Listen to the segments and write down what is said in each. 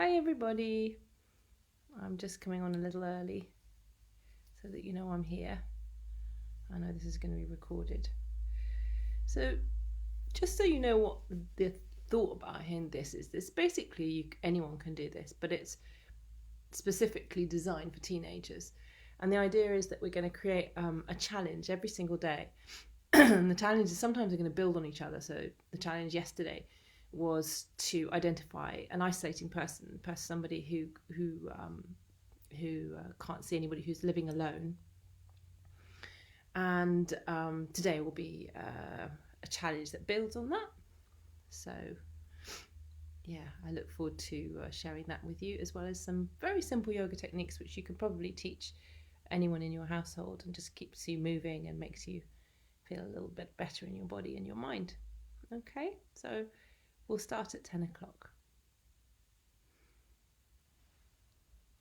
Hi everybody. I'm just coming on a little early so that you know I'm here. I know this is going to be recorded. So just so you know what the thought behind this is, basically anyone can do this, but it's specifically designed for teenagers. And the idea is that we're going to create a challenge every single day. And the challenges sometimes are going to build on each other. So the challenge yesterday was to identify an isolating person, somebody who can't see anybody, who's living alone. And today will be a challenge that builds on that. So yeah, I look forward to sharing that with you, as well as some very simple yoga techniques which you could probably teach anyone in your household, and just keeps you moving and makes you feel a little bit better in your body and your mind. Okay, so we'll start at 10 o'clock.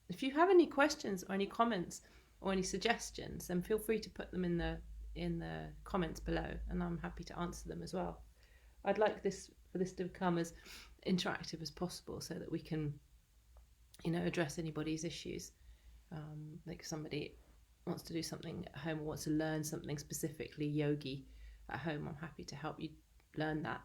If you have any questions or any comments or any suggestions, then feel free to put them in the comments below, and I'm happy to answer them as well. I'd like for this to become as interactive as possible, so that we can, address anybody's issues. Like somebody wants to do something at home or wants to learn something specifically yogi at home, I'm happy to help you learn that.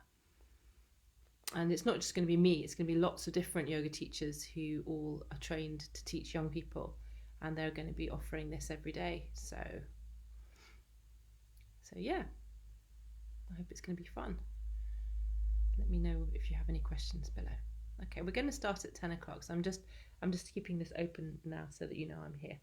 And it's not just going to be me, it's going to be lots of different yoga teachers who all are trained to teach young people, and they're going to be offering this every day. So yeah, I hope it's going to be fun. Let me know if you have any questions below. Okay, we're going to start at 10 o'clock, so I'm just keeping this open now so that you know I'm here.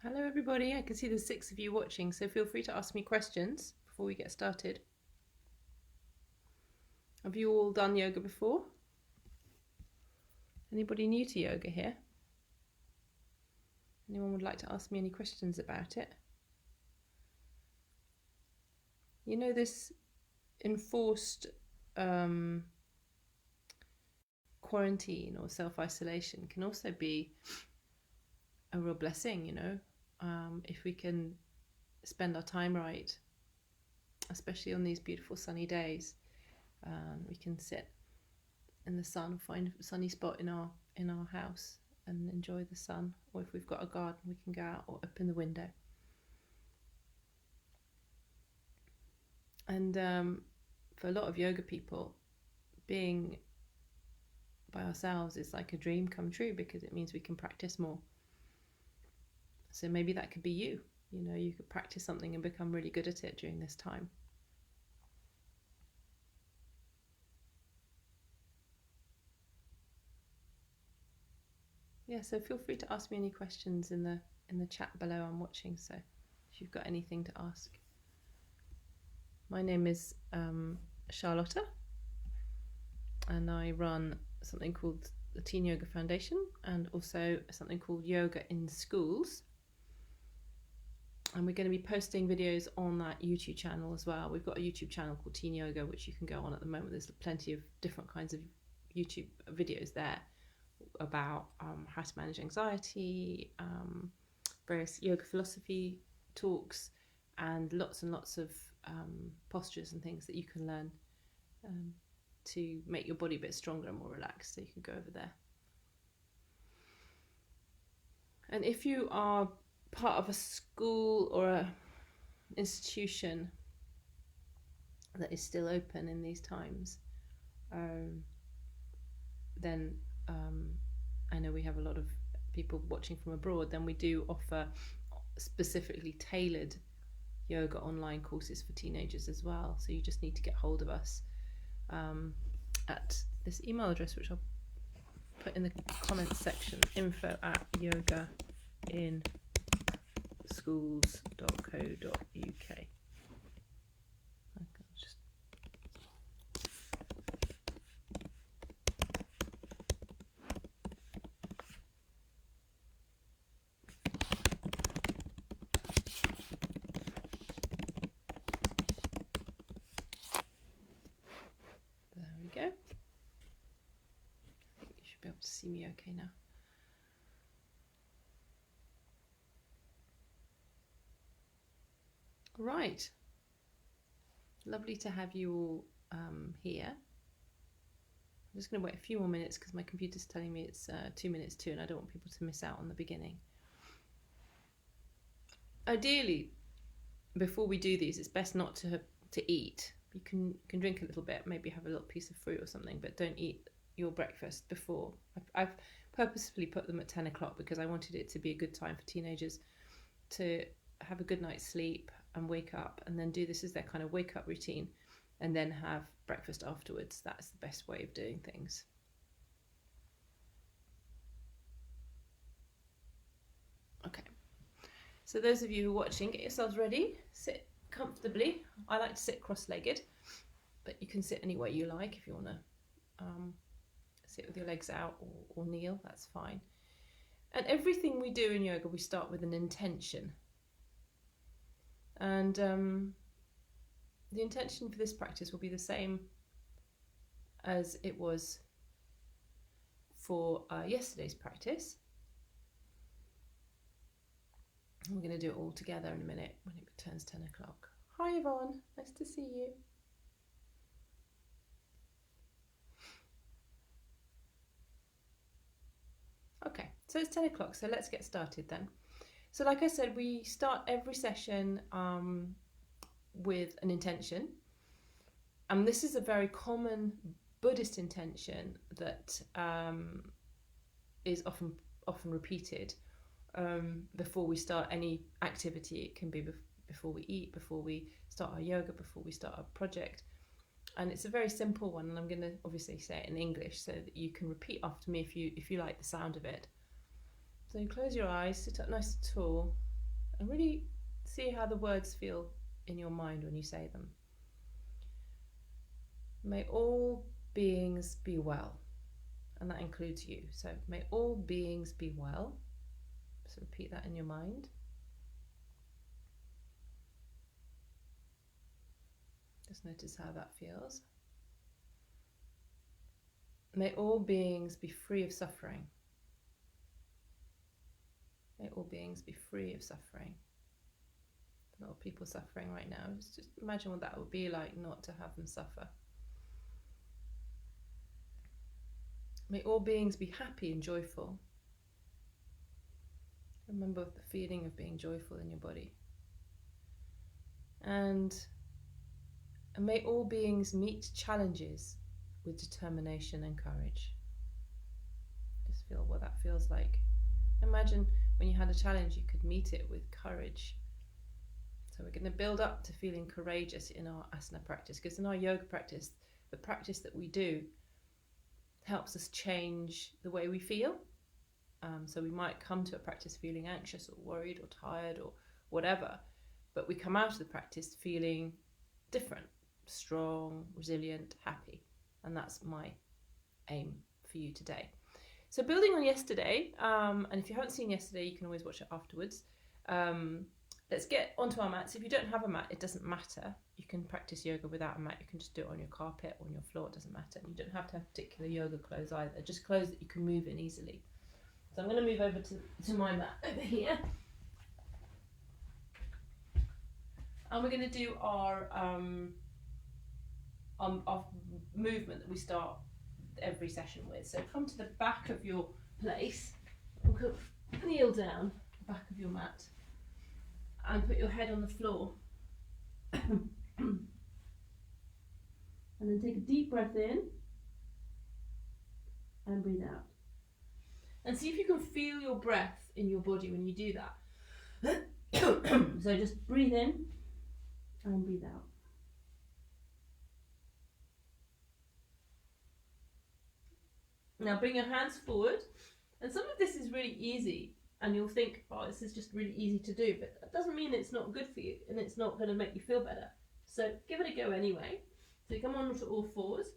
Hello everybody, I can see there's 6 of you watching, so feel free to ask me questions before we get started. Have you all done yoga before? Anybody new to yoga here? Anyone would like to ask me any questions about it? This enforced quarantine or self-isolation can also be a real blessing, if we can spend our time right, especially on these beautiful sunny days. We can sit in the sun, find a sunny spot in our house and enjoy the sun, or if we've got a garden, we can go out or open the window. And for a lot of yoga people, being by ourselves is like a dream come true, because it means we can practice more. So maybe that could be you. You could practice something and become really good at it during this time. Yeah, so feel free to ask me any questions in the chat below. I'm watching, so if you've got anything to ask. My name is Charlotta, and I run something called the Teen Yoga Foundation and also something called Yoga in Schools. And we're going to be posting videos on that YouTube channel as well. We've got a YouTube channel called Teen Yoga, which you can go on at the moment. There's plenty of different kinds of YouTube videos there about how to manage anxiety, various yoga philosophy talks, and lots of postures and things that you can learn to make your body a bit stronger and more relaxed. So you can go over there. And if you are part of a school or a institution that is still open in these times, then I know we have a lot of people watching from abroad, then we do offer specifically tailored yoga online courses for teenagers as well. So you just need to get hold of us at this email address, which I'll put in the comments section, info@yogainschools.co.uk. There we go. I think you should be able to see me okay now. Right. Lovely to have you all here. I'm just going to wait a few more minutes because my computer's telling me it's 2 minutes to, and I don't want people to miss out on the beginning. Ideally, before we do these, it's best not to eat. You can drink a little bit, maybe have a little piece of fruit or something, but don't eat your breakfast before. I've purposefully put them at 10 o'clock because I wanted it to be a good time for teenagers to have a good night's sleep and wake up, and then do this as their kind of wake up routine, and then have breakfast afterwards. That's the best way of doing things. Okay, so those of you who are watching, get yourselves ready, sit comfortably. I like to sit cross-legged, but you can sit any way you like. If you want to sit with your legs out or kneel, that's fine. And everything we do in yoga, we start with an intention. And the intention for this practice will be the same as it was for yesterday's practice. We're going to do it all together in a minute when it turns 10 o'clock. Hi Yvonne, nice to see you. Okay, so it's 10 o'clock, so let's get started then. So like I said, we start every session with an intention. And this is a very common Buddhist intention that is often repeated before we start any activity. It can be before we eat, before we start our yoga, before we start our project. And it's a very simple one, and I'm going to obviously say it in English so that you can repeat after me if you like the sound of it. So you close your eyes, sit up nice and tall, and really see how the words feel in your mind when you say them. May all beings be well, and that includes you. So may all beings be well. So repeat that in your mind. Just notice how that feels. May all beings be free of suffering. May all beings be free of suffering. A lot of people suffering right now. Just imagine what that would be like not to have them suffer. May all beings be happy and joyful. Remember the feeling of being joyful in your body. And may all beings meet challenges with determination and courage. Just feel what that feels like. Imagine when you had a challenge, you could meet it with courage. So we're going to build up to feeling courageous in our asana practice, because in our yoga practice, the practice that we do helps us change the way we feel. So we might come to a practice feeling anxious or worried or tired or whatever, but we come out of the practice feeling different, strong, resilient, happy. And that's my aim for you today. So building on yesterday, and if you haven't seen yesterday, you can always watch it afterwards. Let's get onto our mats. If you don't have a mat, it doesn't matter. You can practice yoga without a mat. You can just do it on your carpet or on your floor. It doesn't matter. You don't have to have particular yoga clothes either. Just clothes that you can move in easily. So I'm going to move over to my mat over here. And we're going to do our movement that we start every session with. So come to the back of your place, kneel down the back of your mat, and put your head on the floor. And then take a deep breath in and breathe out. And see if you can feel your breath in your body when you do that. So just breathe in and breathe out. Now bring your hands forward, and some of this is really easy and you'll think, oh, this is just really easy to do, but that doesn't mean it's not good for you and it's not going to make you feel better. So give it a go anyway. So you come on to all fours,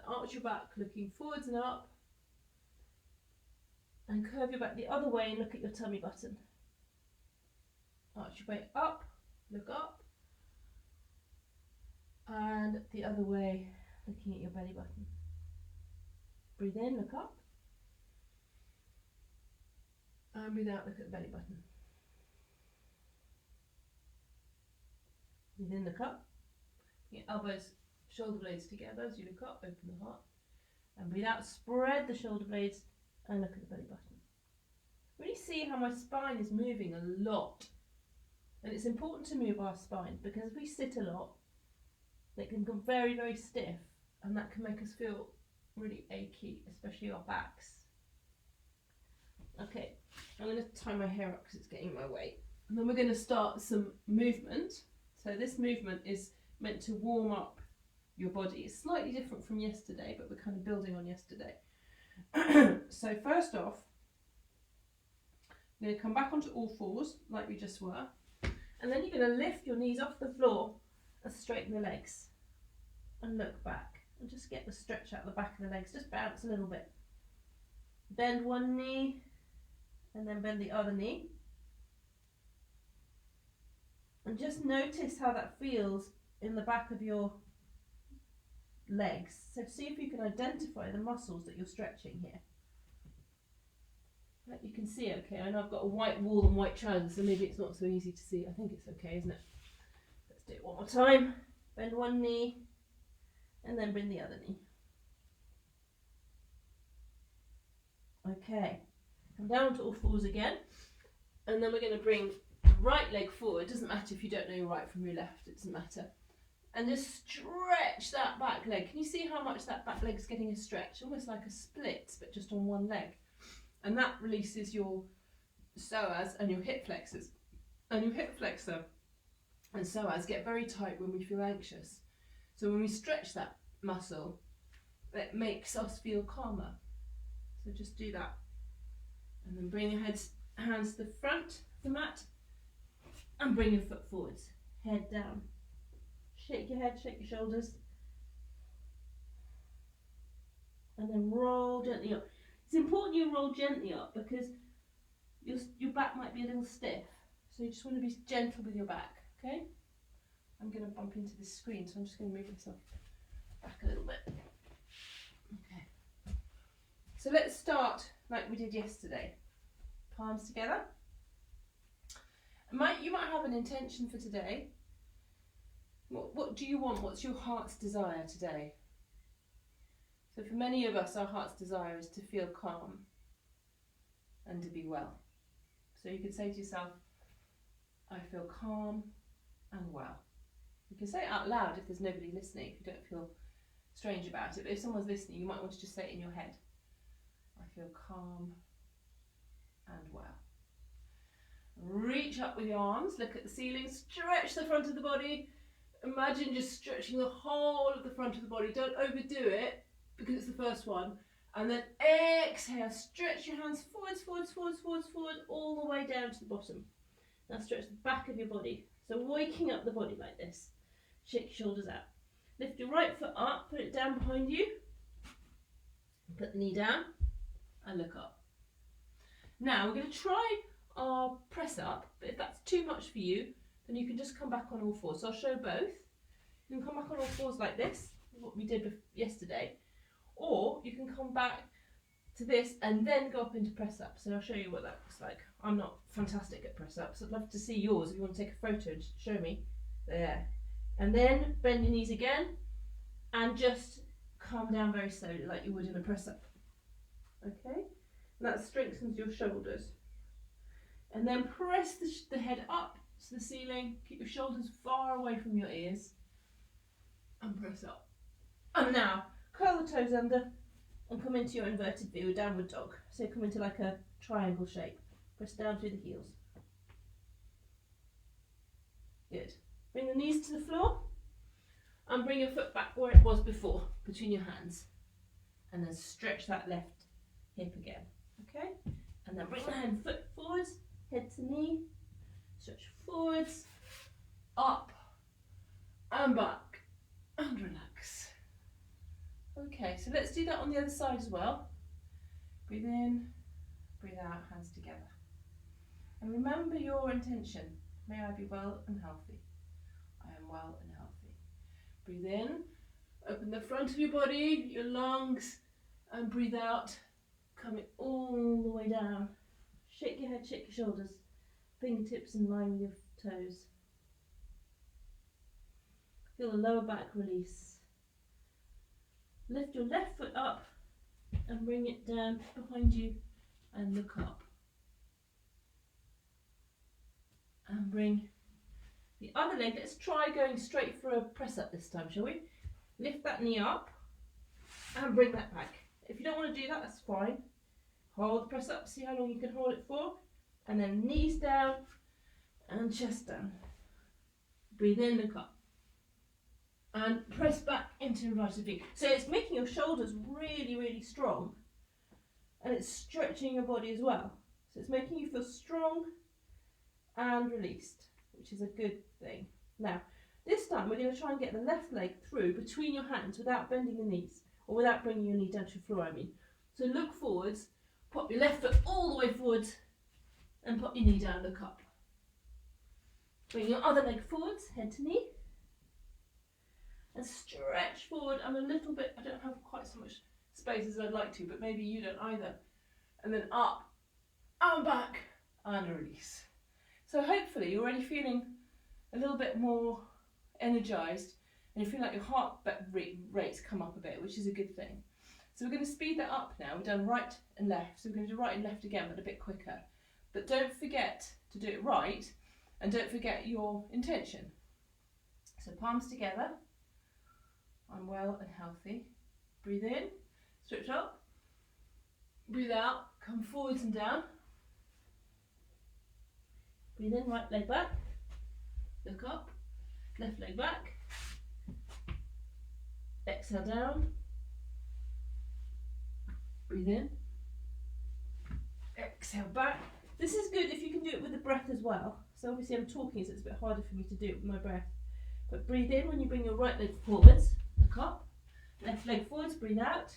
arch your back looking forwards and up, and curve your back the other way and look at your tummy button. Arch your way up, look up, and the other way, looking at your belly button. Breathe in, look up, and breathe out, look at the belly button. Breathe in, look up, your elbows, shoulder blades together as you look up, open the heart, and breathe out, spread the shoulder blades and look at the belly button. Really see how my spine is moving a lot. And it's important to move our spine, because if we sit a lot, it can become very, very stiff, and that can make us feel really achy, especially our backs. Okay, I'm going to tie my hair up because it's getting in my way. And then we're going to start some movement. So this movement is meant to warm up your body. It's slightly different from yesterday, but we're kind of building on yesterday. So first off, I'm going to come back onto all fours like we just were. And then you're going to lift your knees off the floor and straighten the legs. And look back. And just get the stretch out the back of the legs. Just bounce a little bit. Bend one knee. And then bend the other knee. And just notice how that feels in the back of your legs. So see if you can identify the muscles that you're stretching here. Like you can see, okay, I know I've got a white wall and white trousers, so maybe it's not so easy to see. I think it's okay, isn't it? Let's do it one more time. Bend one knee, and then bring the other knee. Okay, come down to all fours again, and then we're going to bring the right leg forward. It doesn't matter if you don't know your right from your left, it doesn't matter. And just stretch that back leg. Can you see how much that back leg is getting a stretch? Almost like a split, but just on one leg. And that releases your psoas and your hip flexors. And your hip flexor and psoas get very tight when we feel anxious. So when we stretch that muscle, it makes us feel calmer. So just do that. And then bring your hands to the front of the mat and bring your foot forwards. Head down. Shake your head, shake your shoulders. And then roll gently up. It's important you roll gently up because your back might be a little stiff. So you just want to be gentle with your back, okay? I'm going to bump into this screen, so I'm just going to move myself back a little bit. Okay. So let's start like we did yesterday. Palms together. You might have an intention for today. What do you want? What's your heart's desire today? So for many of us, our heart's desire is to feel calm and to be well. So you could say to yourself, I feel calm and well. You can say it out loud if there's nobody listening, if you don't feel strange about it. But if someone's listening, you might want to just say it in your head. I feel calm and well. Reach up with your arms, look at the ceiling, stretch the front of the body. Imagine just stretching the whole of the front of the body. Don't overdo it, because it's the first one. And then exhale, stretch your hands forwards, forwards, forwards, forwards, forward, all the way down to the bottom. Now stretch the back of your body. So waking up the body like this. shake your shoulders out. Lift your right foot up, put it down behind you, put the knee down and look up. Now we're going to try our press up, but if that's too much for you, then you can just come back on all fours. So I'll show both. You can come back on all fours like this, what we did yesterday, or you can come back to this and then go up into press up. So I'll show you what that looks like. I'm not fantastic at press ups. I'd love to see yours if you want to take a photo and show me. There. And then bend your knees again and just come down very slowly like you would in a press up. Okay? And that strengthens your shoulders. And then press the head up to the ceiling. Keep your shoulders far away from your ears. And press up. And now curl the toes under and come into your inverted V or downward dog. So come into like a triangle shape. Press down through the heels. Good. Bring the knees to the floor and bring your foot back where it was before, between your hands. And then stretch that left hip again. Okay? And then bring the hand foot forwards, head to knee, stretch forwards, up and back and relax. Okay, so let's do that on the other side as well. Breathe in, breathe out, hands together. And remember your intention. May I be well and healthy. I am well and healthy. Breathe in, open the front of your body, your lungs, and breathe out, coming all the way down. Shake your head, shake your shoulders, fingertips in line with your toes. Feel the lower back release. Lift your left foot up and bring it down behind you and look up. And bring the other leg. Let's try going straight for a press up this time, shall we? Lift that knee up and bring that back. If you don't want to do that, that's fine. Hold the press up, see how long you can hold it for. And then knees down and chest down. Breathe in, look up. And press back into inverted V. So it's making your shoulders really, really strong. And it's stretching your body as well. So it's making you feel strong and released, which is a good thing. Now, this time we're going to try and get the left leg through between your hands without bending the knees, or without bringing your knee down to the floor, I mean. So look forwards, pop your left foot all the way forwards, and pop your knee down, look up. Bring your other leg forwards, head to knee. And stretch forward. I'm a little bit, I don't have quite so much space as I'd like to, but maybe you don't either. And then up, and back, and release. So hopefully you're already feeling a little bit more energized, and you feel like your heart rates come up a bit, which is a good thing. So we're going to speed that up now. We've done right and left, so we're going to do right and left again, but a bit quicker. But don't forget to do it right, and don't forget your intention. So palms together. I'm well and healthy. Breathe in, stretch up. Breathe out, come forwards and down. Breathe in, right leg back. Look up, left leg back. Exhale down. Breathe in. Exhale back. This is good if you can do it with the breath as well. So obviously I'm talking, so it's a bit harder for me to do it with my breath. But breathe in when you bring your right leg forwards. Look up, left leg forwards, breathe out.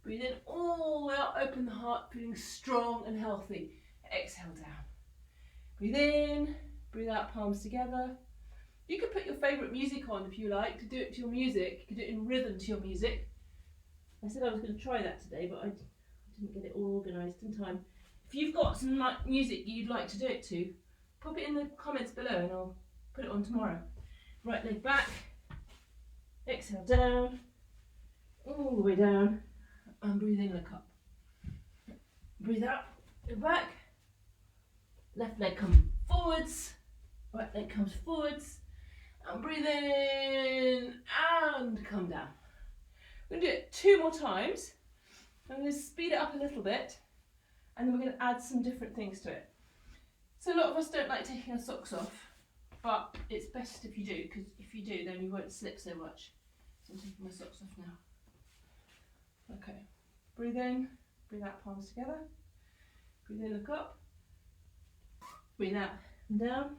Breathe in all the way up, open the heart, feeling strong and healthy. Exhale down. Breathe in, breathe out, palms together. You can put your favourite music on if you like, to do it to your music. You can do it in rhythm to your music. I said I was going to try that today, but I didn't get it all organised in time. If you've got some music you'd like to do it to, pop it in the comments below and I'll put it on tomorrow. Right leg back. Exhale down, all the way down, and breathe in, look up. Breathe out, go back. Left leg comes forwards, right leg comes forwards, and breathe in, and come down. We're going to do it 2 more times. I'm going to speed it up a little bit, and then we're going to add some different things to it. So a lot of us don't like taking our socks off, but it's best if you do, because if you do, then you won't slip so much. So I'm taking my socks off now. Okay, breathe in, breathe out, palms together. Breathe in, look up. Breathe out and down.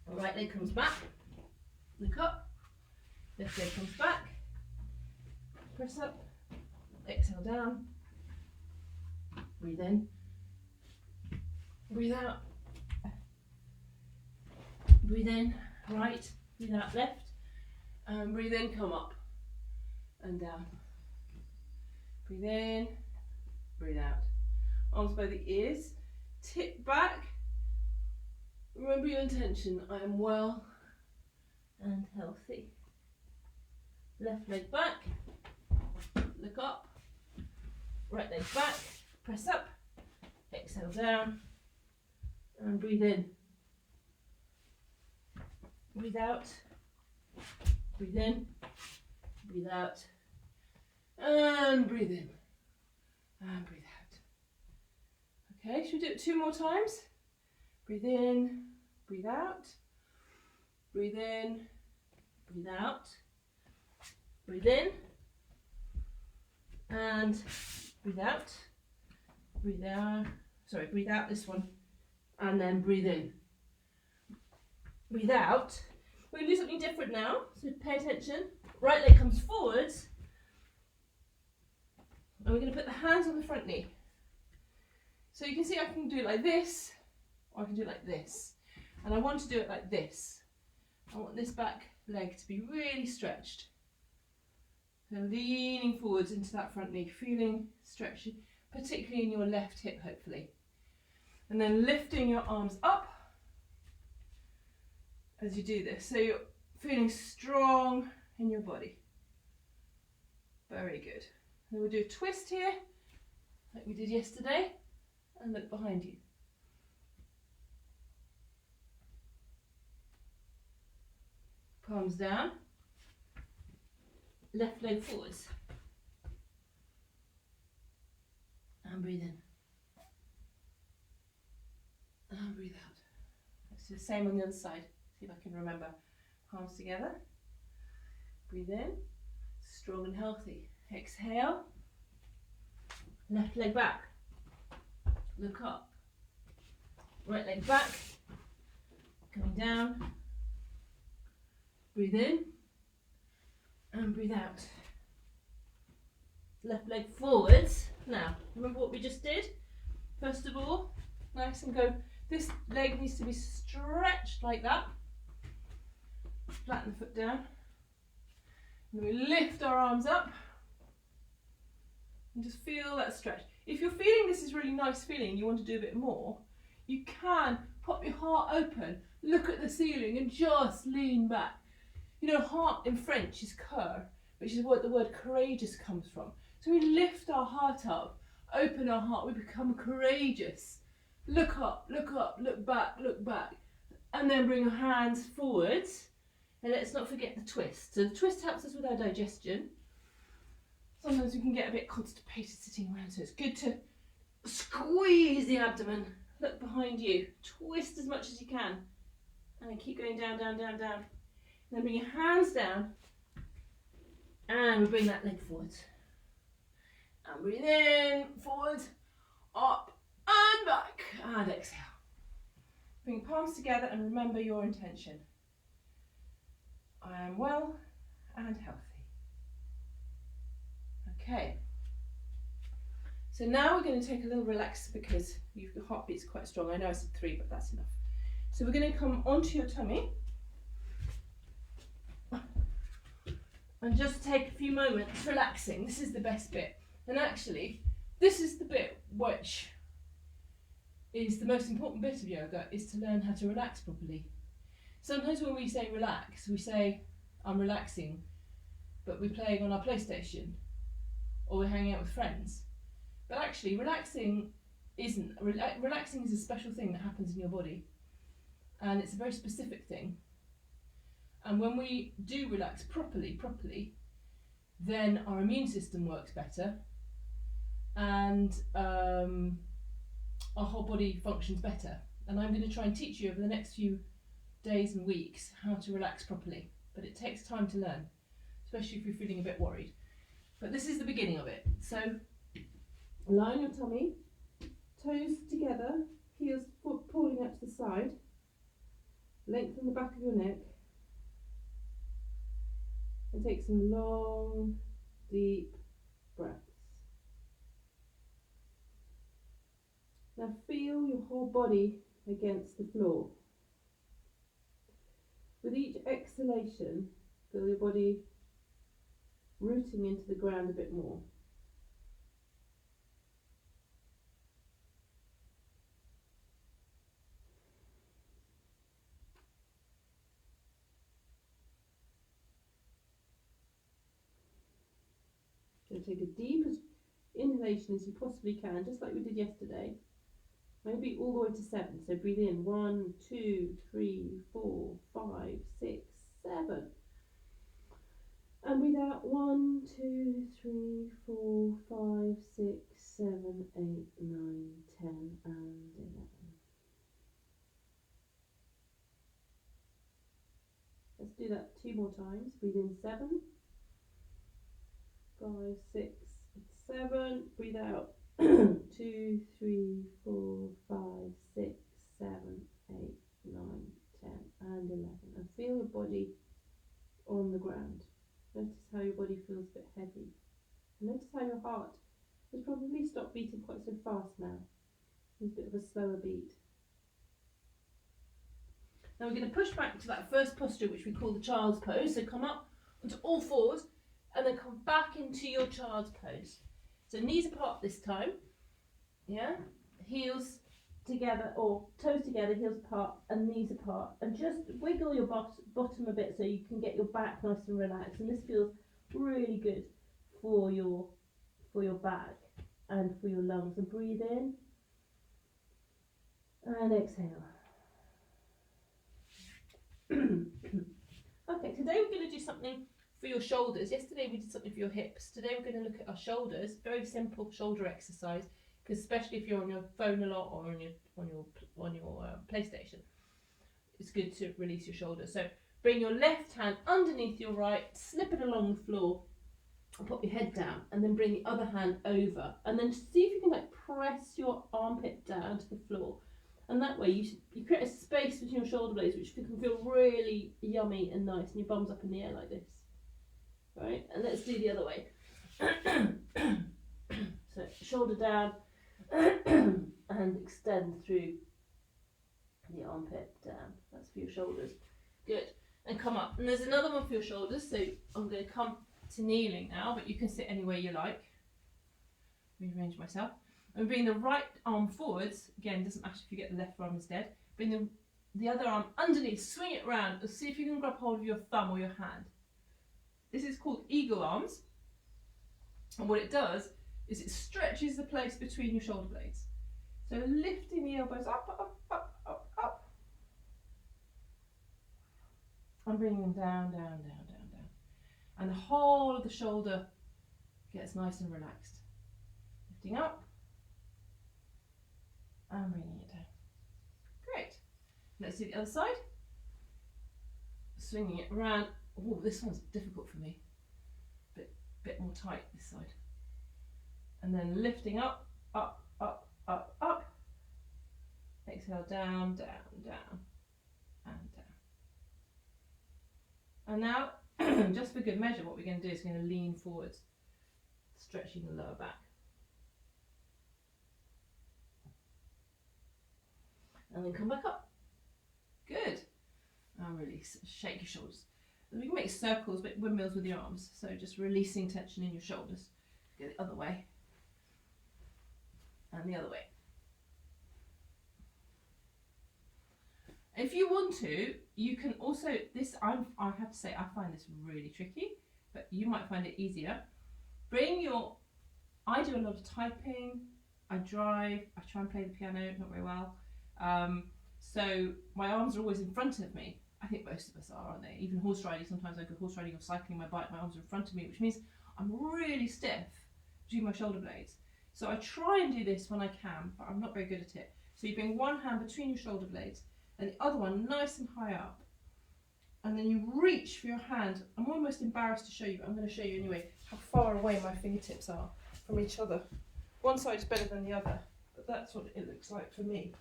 Right leg comes back. Look up. Left leg comes back. Press up. Exhale down. Breathe in. Breathe out. Breathe in, right. Breathe out, left. And breathe in, come up and down. Breathe in, breathe out. Arms by the ears. Tip back. Remember your intention. I am well and healthy. Left leg back. Look up. Right leg back. Press up. Exhale down. And breathe in. Breathe out. Breathe in. Breathe out. And breathe in. And breathe out. Okay, should we do it 2 more times? Breathe in. Breathe out. Breathe in. Breathe out. Breathe in. And breathe out. Breathe out. Sorry, breathe out this one. And then breathe in. Breathe out. We're going to do something different now, so pay attention. Right leg comes forwards. And we're going to put the hands on the front knee. So you can see I can do it like this, or I can do it like this. And I want to do it like this. I want this back leg to be really stretched. So leaning forwards into that front knee, feeling stretchy, particularly in your left hip, hopefully. And then lifting your arms up as you do this. So you're feeling strong in your body. Very good. Then we'll do a twist here, like we did yesterday, and look behind you. Palms down. Left leg forwards. And breathe in. And breathe out. Let's do the same on the other side. See if I can remember. Palms together. Breathe in. Strong and healthy. Exhale. Left leg back. Look up. Right leg back. Coming down. Breathe in. And breathe out. Left leg forwards. Now, remember what we just did? First of all, nice and go. This leg needs to be stretched like that. Flatten the foot down. And we lift our arms up. And just feel that stretch. If you're feeling this is really nice feeling, you want to do a bit more, you can pop your heart open, look at the ceiling and just lean back. You know, heart in French is cœur, which is what the word courageous comes from. So we lift our heart up, open our heart, we become courageous. Look up, look back, and then bring your hands forwards. And let's not forget the twist. So the twist helps us with our digestion. Sometimes we can get a bit constipated sitting around, so it's good to squeeze the abdomen. Look behind you, twist as much as you can, and then keep going down, down, down, down. Then bring your hands down, and we bring that leg forwards. And breathe in, forward, up, and back, and exhale. Bring your palms together and remember your intention. I am well and healthy. Okay. So now we're going to take a little relax because your heartbeat's quite strong. I know I said 3, but that's enough. So we're going to come onto your tummy. And just take a few moments relaxing. This is the best bit. And actually, this is the bit which is the most important bit of yoga, is to learn how to relax properly. Sometimes when we say relax, we say, I'm relaxing, but we're playing on our PlayStation, or we're hanging out with friends. But actually, relaxing isn't. Relaxing is a special thing that happens in your body. And it's a very specific thing. And when we do relax properly, then our immune system works better, and our whole body functions better. And I'm going to try and teach you over the next few days and weeks how to relax properly. But it takes time to learn, especially if you're feeling a bit worried. But this is the beginning of it. So lie on your tummy, toes together, heels pulling out to the side, lengthen the back of your neck. And take some long, deep breaths. Now feel your whole body against the floor. With each exhalation, feel your body rooting into the ground a bit more. So take as deep inhalation as you possibly can, just like we did yesterday. Maybe all the way to 7. So breathe in 1, 2, 3, 4, 5, 6, 7. And breathe out 1, 2, 3, 4, 5, 6, 7, 8, 9, 10, and 11. Let's do that 2 more times. Breathe in 7, 5, 6, 7. Breathe out 2, 3, 4, 5, 6, 7, 8, 9, 10, and 11. And feel your body on the ground. Notice how your body feels a bit heavy. Notice how your heart has probably stopped beating quite so fast now. There's a bit of a slower beat. Now we're going to push back to that first posture, which we call the child's pose. So come up onto all fours and then come back into your child's pose. So knees apart this time. Yeah? Heels together, or toes together, heels apart and knees apart. And just wiggle your bottom a bit so you can get your back nice and relaxed. And this feels really good for your back and for your lungs. And breathe in and exhale. Okay, today we're going to do something for your shoulders. Yesterday we did something for your hips. Today we're going to look at our shoulders. Very simple shoulder exercise, because especially if you're on your phone a lot or on your PlayStation, it's good to release your shoulders. So bring your left hand underneath your right, slip it along the floor, and put your head down, and then bring the other hand over, and then see if you can press your armpit down to the floor. And that way you create a space between your shoulder blades, which can feel really yummy and nice, and your bum's up in the air like this. Right? And let's do the other way. So shoulder down and extend through the armpit down. That's for your shoulders. Good. And come up. And there's another one for your shoulders. So I'm going to come to kneeling now, but you can sit anywhere you like. Rearrange myself. And bring the right arm forwards. Again, doesn't matter if you get the left arm instead. Bring the other arm underneath. Swing it round. And see if you can grab hold of your thumb or your hand. This is called eagle arms. And what it does is it stretches the place between your shoulder blades. So lifting the elbows up, up, up, up, up. And bringing them down, down, down, down, down. And the whole of the shoulder gets nice and relaxed. Lifting up. And bringing it down. Great. Let's do the other side. Swinging it around. Oh, this one's difficult for me. Bit more tight this side. And then lifting up, up, up, up, up. Exhale, down, down, down, and down. And now, just for good measure, what we're going to do is we're going to lean forwards, stretching the lower back. And then come back up. Good. And release. Shake your shoulders. We can make circles, but windmills with your arms. So just releasing tension in your shoulders. Go the other way. And the other way. If you want to, you can also, I have to say, I find this really tricky, but you might find it easier. I do a lot of typing, I drive, I try and play the piano, not very well. So my arms are always in front of me. I think most of us are, aren't they? Even horse riding, sometimes I go horse riding or cycling my bike, my arms are in front of me, which means I'm really stiff between my shoulder blades. So I try and do this when I can, but I'm not very good at it. So you bring one hand between your shoulder blades and the other one nice and high up. And then you reach for your hand. I'm almost embarrassed to show you, but I'm going to show you anyway how far away my fingertips are from each other. One side is better than the other, but that's what it looks like for me.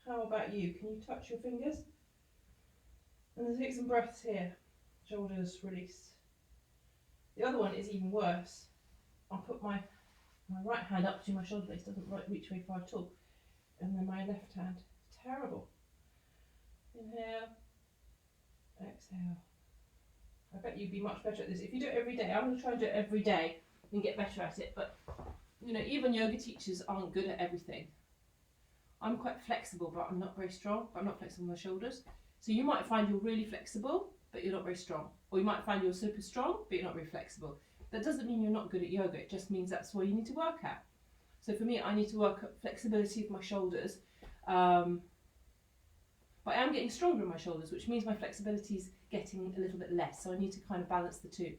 How about you? Can you touch your fingers? And then take some breaths here. Shoulders release. The other one is even worse. I'll put my right hand up to my shoulder blades, doesn't reach very far at all. And then my left hand, terrible. Inhale, exhale. I bet you'd be much better at this. If you do it every day, I'm going to try and do it every day and get better at it. But, you know, even yoga teachers aren't good at everything. I'm quite flexible, but I'm not very strong. I'm not flexible in my shoulders. So you might find you're really flexible, but you're not very strong. Or you might find you're super strong, but you're not very flexible. That doesn't mean you're not good at yoga. It just means that's what you need to work at. So for me, I need to work at flexibility of my shoulders. But I am getting stronger in my shoulders, which means my flexibility is getting a little bit less. So I need to kind of balance the two.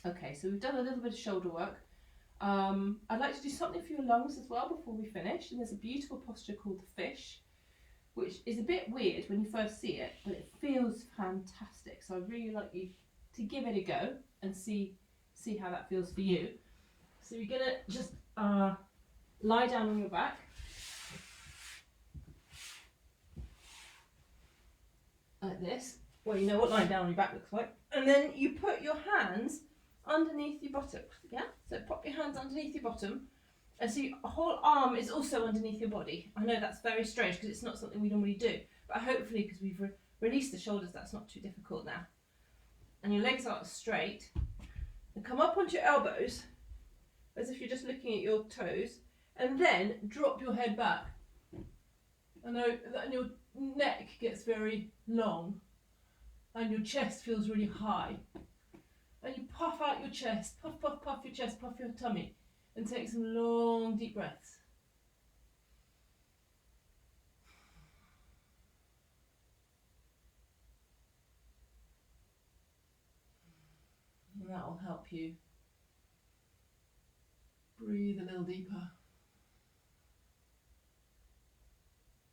Okay, so we've done a little bit of shoulder work. I'd like to do something for your lungs as well before we finish. And there's a beautiful posture called the fish, which is a bit weird when you first see it, but it feels fantastic. So I'd really like you to give it a go and see how that feels for you. So you're going to just lie down on your back. Like this. Well, you know what lying down on your back looks like. And then you put your hands underneath your bottom. Yeah? So pop your hands underneath your bottom. And so your whole arm is also underneath your body. I know that's very strange because it's not something we normally do. But hopefully, because we've released the shoulders, that's not too difficult now. And your legs are straight. And come up onto your elbows, as if you're just looking at your toes. And then drop your head back. And your neck gets very long. And your chest feels really high. And you puff out your chest. Puff, puff, puff your chest. Puff your tummy. And take some long, deep breaths. And that will help you breathe a little deeper.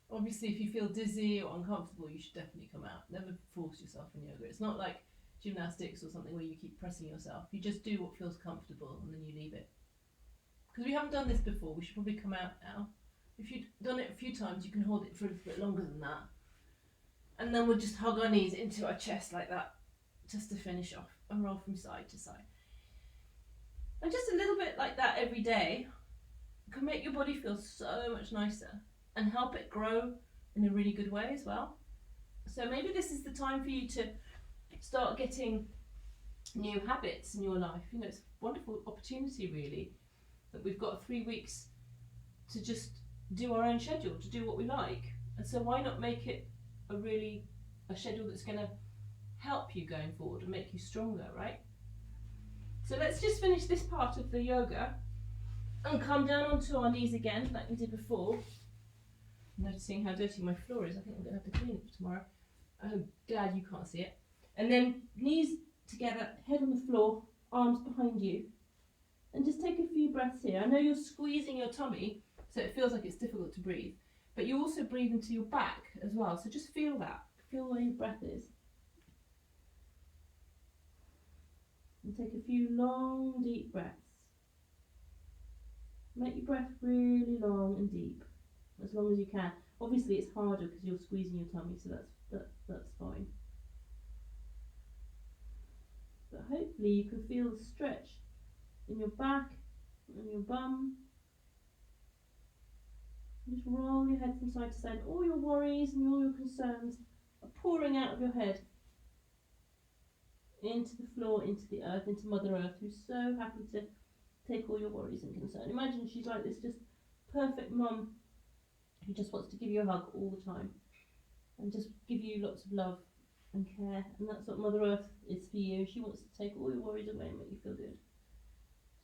Obviously, if you feel dizzy or uncomfortable, you should definitely come out. Never force yourself in yoga. It's not like gymnastics or something where you keep pressing yourself. You just do what feels comfortable and then you leave it. Because we haven't done this before, we should probably come out now. If you've done it a few times, you can hold it for a little bit longer than that. And then we'll just hug our knees into our chest like that, just to finish off, and roll from side to side. And just a little bit like that every day can make your body feel so much nicer and help it grow in a really good way as well. So maybe this is the time for you to start getting new habits in your life. You know, it's a wonderful opportunity really, that we've got 3 weeks to just do our own schedule, to do what we like. And so why not make it a schedule that's going to help you going forward and make you stronger, right? So let's just finish this part of the yoga and come down onto our knees again like we did before. I'm noticing how dirty my floor is. I think I'm going to have to clean it for tomorrow. I'm glad you can't see it. And then knees together, head on the floor, arms behind you. And just take a few breaths here. I know you're squeezing your tummy, so it feels like it's difficult to breathe. But you also breathe into your back as well. So just feel that. Feel where your breath is. And take a few long, deep breaths. Make your breath really long and deep, as long as you can. Obviously it's harder because you're squeezing your tummy, so that's fine. But hopefully you can feel the stretch in your back and your bum. Just roll your head from side to side. All your worries and all your concerns are pouring out of your head into the floor, into the earth, into Mother Earth, who's so happy to take all your worries and concerns. Imagine she's like this just perfect mum who just wants to give you a hug all the time and just give you lots of love and care. And that's what Mother Earth is for you. She wants to take all your worries away and make you feel good.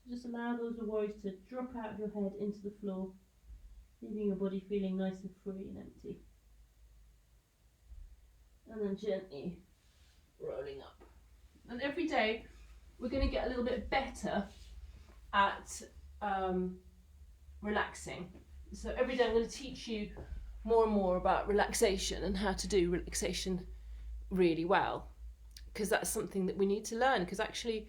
So just allow those worries to drop out of your head into the floor, leaving your body feeling nice and free and empty. And then gently rolling up. And every day we're going to get a little bit better at relaxing. So every day I'm going to teach you more and more about relaxation and how to do relaxation really well, because that's something that we need to learn, because actually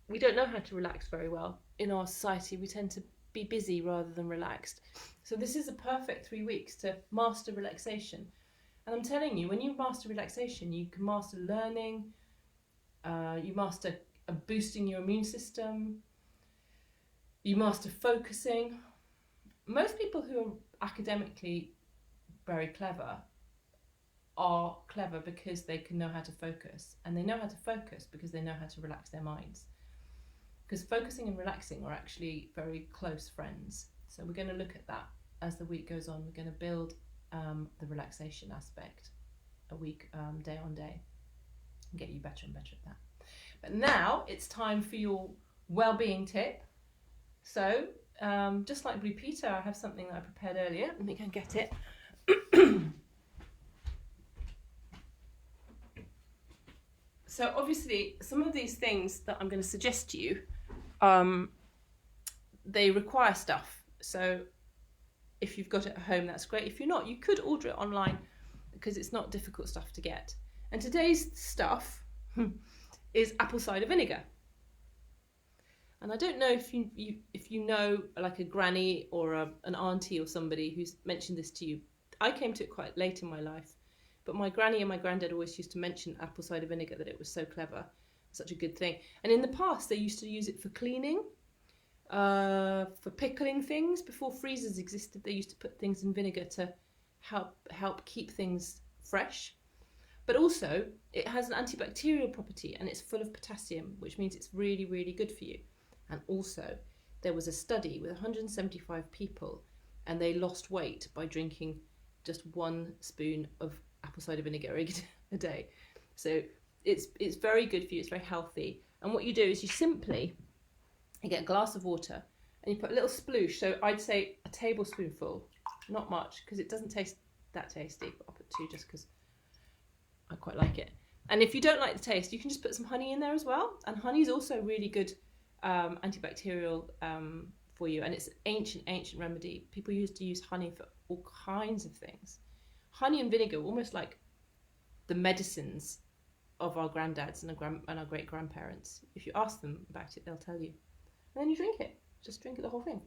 we don't know how to relax very well in our society. We tend to be busy rather than relaxed. So this is a perfect 3 weeks to master relaxation. And I'm telling you, when you master relaxation, you can master learning, you master boosting your immune system. You master focusing. Most people who are academically very clever are clever because they can know how to focus, and they know how to focus because they know how to relax their minds. Because focusing and relaxing are actually very close friends. So we're going to look at that as the week goes on. We're going to build the relaxation aspect a week, day on day, and get you better and better at that. But now it's time for your well-being tip. So just like Blue Peter, I have something that I prepared earlier. Let me go and get it. So obviously some of these things that I'm going to suggest to you, they require stuff. So if you've got it at home, that's great. If you're not, you could order it online because it's not difficult stuff to get. And today's stuff is apple cider vinegar. And I don't know if you know like a granny or an auntie or somebody who's mentioned this to you. I came to it quite late in my life, but my granny and my granddad always used to mention apple cider vinegar, that it was so clever, such a good thing. And in the past, they used to use it for cleaning, for pickling things. Before freezers existed, they used to put things in vinegar to help keep things fresh. But also, it has an antibacterial property, and it's full of potassium, which means it's really, really good for you. And also, there was a study with 175 people, and they lost weight by drinking just 1 spoon of apple cider vinegar a day. So it's very good for you. It's very healthy. And what you do is you get a glass of water and you put a little sploosh. So I'd say a tablespoonful, not much, because it doesn't taste that tasty. But I'll put 2 just because I quite like it. And if you don't like the taste, you can just put some honey in there as well. And honey is also really good antibacterial for you, and it's an ancient remedy. People used to use honey for all kinds of things. Honey and vinegar were almost like the medicines of our granddads and our great grandparents. If you ask them about it, they'll tell you. And then you drink it. Just drink it, the whole thing.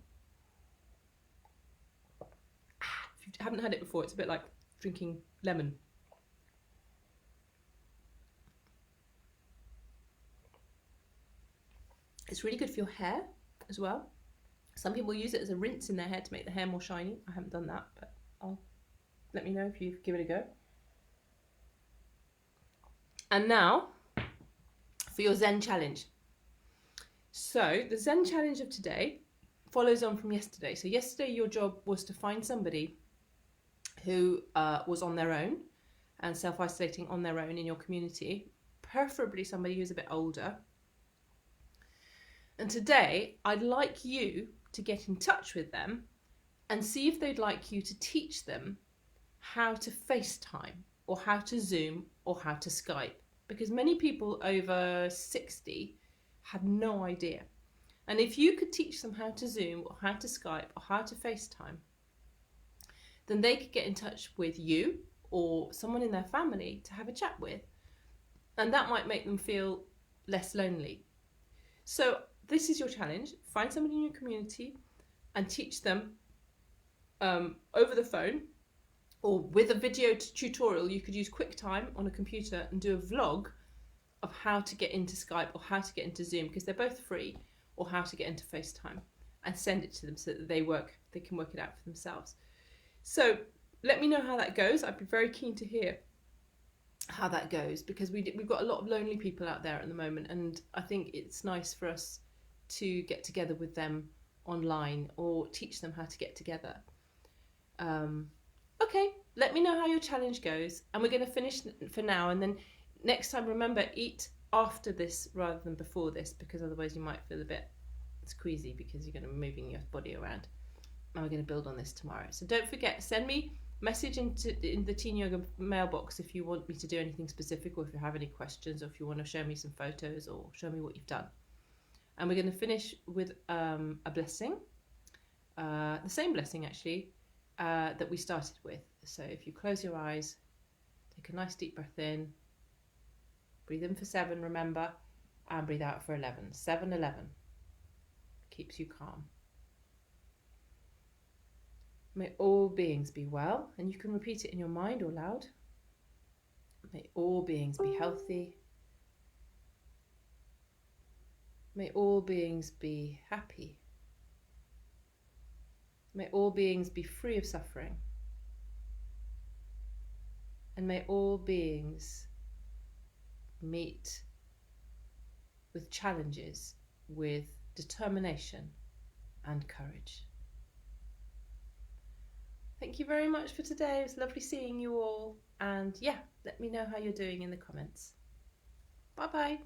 If you haven't had it before, it's a bit like drinking lemon. It's really good for your hair as well. Some people use it as a rinse in their hair to make the hair more shiny. I haven't done that, but let me know if you give it a go. And now for your Zen challenge. So the Zen challenge of today follows on from yesterday. So yesterday your job was to find somebody who was on their own and self-isolating on their own in your community, preferably somebody who's a bit older. And today I'd like you to get in touch with them and see if they'd like you to teach them how to FaceTime or how to Zoom or how to Skype, because many people over 60 have no idea. And if you could teach them how to Zoom or how to Skype or how to FaceTime, then they could get in touch with you or someone in their family to have a chat with, and that might make them feel less lonely. So this is your challenge. Find somebody in your community and teach them over the phone or with a video tutorial. You could use QuickTime on a computer and do a vlog of how to get into Skype or how to get into Zoom, because they're both free, or how to get into FaceTime, and send it to them so that they can work it out for themselves. So let me know how that goes. I'd be very keen to hear how that goes, because we've got a lot of lonely people out there at the moment, and I think it's nice for us to get together with them online or teach them how to get together. Okay, let me know how your challenge goes, and we're going to finish for now, and then next time remember, eat after this rather than before this, because otherwise you might feel a bit squeezy because you're going to be moving your body around. And we're going to build on this tomorrow. So don't forget, send me a message in the Teen Yoga mailbox if you want me to do anything specific, or if you have any questions, or if you want to show me some photos or show me what you've done. And we're going to finish with a blessing, the same blessing actually that we started with. So if you close your eyes, take a nice deep breath in, breathe in for 7, remember, and breathe out for 11. 7-11 keeps you calm. May all beings be well, and you can repeat it in your mind or loud. May all beings be healthy. May all beings be happy. May all beings be free of suffering. And may all beings meet with challenges with determination and courage. Thank you very much for today. It was lovely seeing you all. And yeah, let me know how you're doing in the comments. Bye bye.